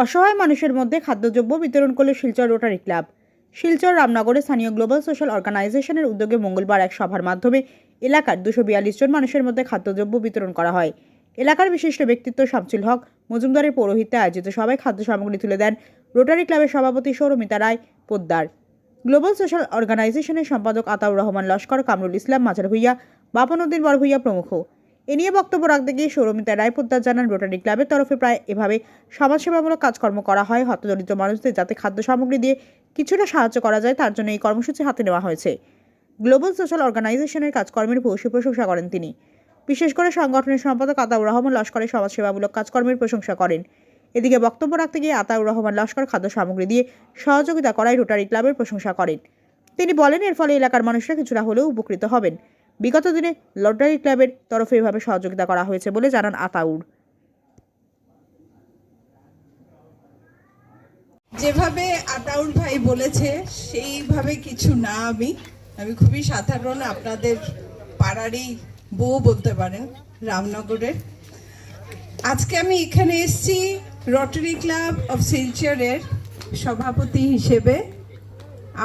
অসহায় মানুষের মধ্যে খাদ্যদ্রব্য বিতরণ করল শিলচর রোটারি ক্লাব। শিলচর রামনগরে স্থানীয় গ্লোবাল সোশ্যাল অর্গানাইজেশনের উদ্যোগে মঙ্গলবার এক সভার মাধ্যমে এলাকার 242 জন মানুষের মধ্যে খাদ্যদ্রব্য বিতরণ করা হয়। এলাকার বিশিষ্ট ব্যক্তিত্ব শামসুল হক মজুমদারের পৌরোহিত্যে আয়োজিত সভায় খাদ্য সামগ্রী তুলে দেন রোটারি ক্লাবের সভাপতি সৌরমিতা রায় পোদ্দার, গ্লোবাল সোশ্যাল অর্গানাইজেশনের সম্পাদক আতাউর রহমান লস্কর, কামরুল ইসলাম মাঝার ভুইয়া, বাপনউদ্দিন বড় ভুইয়া প্রমুখ। এ নিয়ে বক্তব্য রাখতে গিয়ে সৌরমিতা রায় পোদ্দার জানান, রোটারি ক্লাবের তরফে প্রায় এভাবে সমাজসেবামূলক কাজকর্ম করা হয় হতদরিদ্র মানুষদের যাতে খাদ্য সামগ্রী দিয়ে কিছুটা সাহায্য করা যায়, তার জন্য এই কর্মসূচি হাতে নেওয়া হয়েছে। গ্লোবাল সোশ্যাল অর্গানাইজেশনের কাজকর্মের ভূয়সী প্রশংসা করেন তিনি। বিশেষ করে সংগঠনের সম্পাদক আতাউর রহমান লস্করের সমাজসেবামূলক কাজকর্মের প্রশংসা করেন। এদিকে বক্তব্য রাখতে গিয়ে আতাউর রহমান লস্কর খাদ্য সামগ্রী দিয়ে সহযোগিতা করায় রোটারি ক্লাবের প্রশংসা করেন। তিনি বলেন, এর ফলে এলাকার মানুষরা কিছুটা হলেও উপকৃত হবেন। বিগত দিনে রোটারি ক্লাবের তরফে এভাবে সহযোগিতা করা হয়েছে বলে জানান আতাউর। যেভাবে আতাউর ভাই বলেছে সেইভাবে কিছু না, আমি খুবই সাধারণ আপনাদের পাড়ারই বউ বলতে পারেন, রামনগরের। আজকে আমি এখানে এসেছি রোটারি ক্লাব অফ শিলচরের সভাপতি হিসেবে।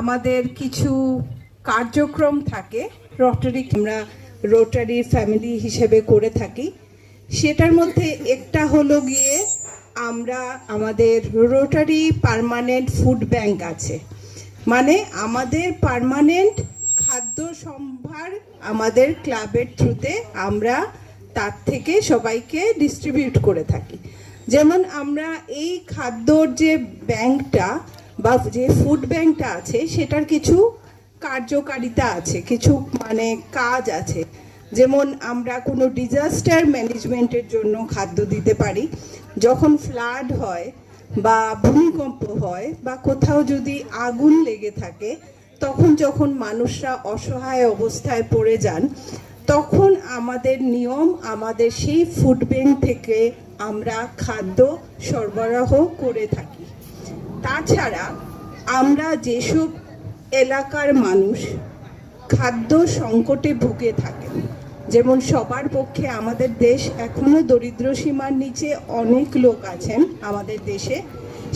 আমাদের কিছু কার্যক্রম থাকে আমরা রোটারি ফ্যামিলি হিসেবে করে থাকি। সেটার মধ্যে একটা হলো গিয়ে আমরা আমাদের রোটারি পার্মানেন্ট ফুড ব্যাংক আছে, মানে আমাদের পার্মানেন্ট খাদ্য সম্ভার আমাদের ক্লাবের থ্রুতে আমরা তার থেকে সবাইকে ডিস্ট্রিবিউট করে থাকি। যেমন আমরা এই খাদ্যর যে ব্যাংকটা বা যে ফুড ব্যাংকটা আছে সেটার কিছু কার্যকারিতা আছে, কিছু মানে কাজ আছে। যেমন আমরা কোনো ডিজাস্টার ম্যানেজমেন্টের জন্য খাদ্য দিতে পারি। যখন ফ্লাড হয় বা ভূমিকম্প হয় বা কোথাও যদি আগুন লেগে থাকে, তখন যখন মানুষরা অসহায় অবস্থায় পড়ে যান, তখন আমাদের নিয়ম আমাদের সেই ফুড ব্যাংক থেকে আমরা খাদ্য সরবরাহ করে থাকি। তাছাড়া আমরা যেসব এলাকার মানুষ খাদ্য সংকটে ভুগে থাকেন, যেমন সবার পক্ষে আমাদের দেশ এখনো দরিদ্র সীমার নিচে অনেক লোক আছেন আমাদের দেশে,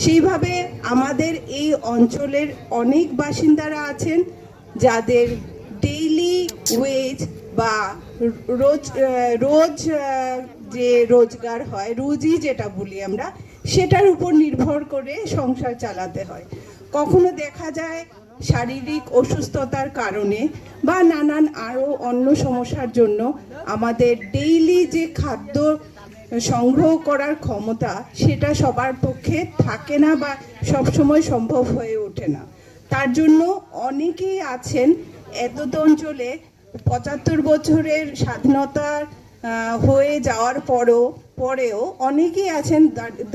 সেইভাবে আমাদের এই অঞ্চলের অনেক বাসিন্দারা আছেন যাদের ডেইলি ওয়েজ বা রোজ যে রোজগার হয়, রুজি যেটা বলি আমরা, সেটার উপর নির্ভর করে সংসার চালাতে হয়। কখনো দেখা যায় শারীরিক অসুস্থতার কারণে বা নানান আরও অন্য সমস্যার জন্য আমাদের ডেইলি যে খাদ্য সংগ্রহ করার ক্ষমতা সেটা সবার পক্ষে থাকে না বা সবসময় সম্ভব হয়ে ওঠে না। তার জন্য অনেকেই আছেন এতদ অঞ্চলে 75 বছরের স্বাধীনতা হয়ে যাওয়ার পরেও অনেকেই আছেন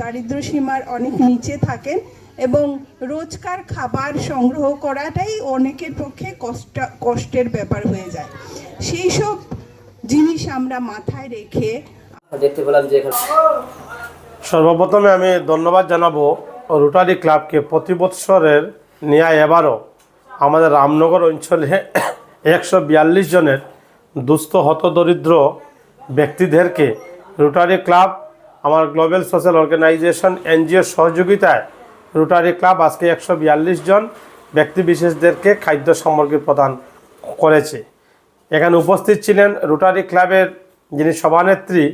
দারিদ্র সীমার অনেক নিচে থাকেন এবং রোজকার খাবার সংগ্রহ করাটাই অনেকের পক্ষে কষ্টের ব্যাপার হয়ে যায়। সেই সব জিনিস আমরা মাথায় রেখে দেখতে পেলাম যে সর্বপ্রথমে আমি ধন্যবাদ জানাবো রোটারি ক্লাবকে। প্রতি বৎসরের ন্যায় এবারও আমাদের রামনগর অঞ্চলে 142 জনের দুস্থ হতদরিদ্র ব্যক্তিদেরকে রোটারি ক্লাব, আমার গ্লোবাল সোশ্যাল অর্গানাইজেশন এনজিওর সহযোগিতায় রোটারি ক্লাব আজকে 142 জন ব্যক্তিবিশেষদেরকে খাদ্য সামগ্রী প্রদান করেছে। এখানে উপস্থিত ছিলেন রোটারি ক্লাবের যিনি সভানেত্রী,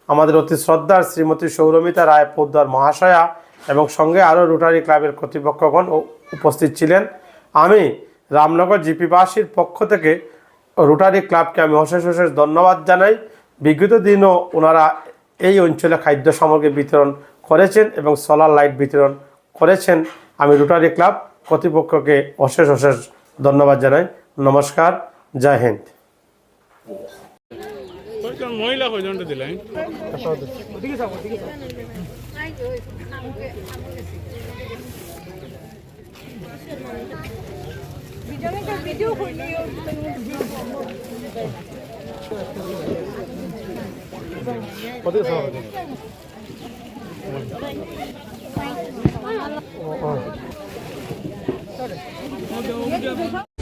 আমাদের অতি শ্রদ্ধার শ্রীমতী সৌরমিতা রায় পোদ্দার মহাশয়া, এবং সঙ্গে আরও রোটারি ক্লাবের কর্তৃপক্ষগণ উপস্থিত ছিলেন। আমি রামনগর জিপিবাসীর পক্ষ থেকে রোটারি ক্লাবকে আমি অশেষ ধন্যবাদ জানাই। বিগত দিনও ওনারা এই অঞ্চলে খাদ্য সামগ্রী বিতরণ করেছেন এবং সোলার লাইট বিতরণ করেছেন। আমি রোটারি ক্লাব কর্তৃপক্ষকে অশেষ ধন্যবাদ জানাই। নমস্কার, জয় হিন্দ। মহিলা কয়জনটা দিলেন? ভিডিও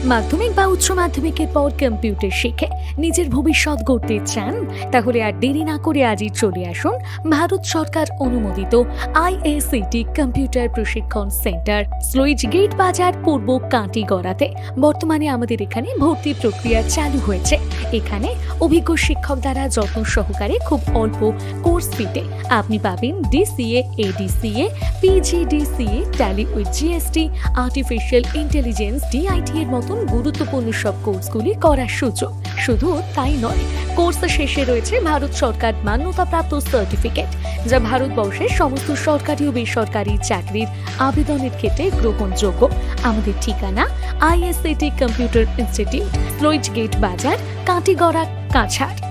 মাধ্যমিক বা উচ্চ মাধ্যমিকের পর কম্পিউটার শিখে নিজের ভবিষ্যৎ গড়তে চান? তাহলে আর দেরি না করে আজই চলে আসুন ভারত সরকার অনুমোদিত IACT কম্পিউটার প্রশিক্ষণ সেন্টার, স্লুইজ গেট বাজার, পূর্ব কাঁটিগড়াতে। বর্তমানে আমাদের এখানে ভর্তি প্রক্রিয়া চালু হয়েছে। এখানে অভিজ্ঞ শিক্ষক দ্বারা যত্ন সহকারে খুব অল্প কোর্স ফিতে আপনি পাবেন DCA, ADCA, PGDCA, tally with GST, artificial intelligence, DIT এর মতন গুরুত্বপূর্ণ সব কোর্সগুলি করার সুযোগ। শুধু তাই নয়, কোর্স শেষে রয়েছে ভারত সরকার মান্যতাপ্রাপ্ত সার্টিফিকেট, যা ভারতবর্ষের সমস্ত সরকারি ও বেসরকারি চাকরির আবেদনের ক্ষেত্রে গ্রহণযোগ্য। আমাদের ঠিকানা IACT computer institute, sluice gate বাজার, কাঁটিগড়া, কাছাড়।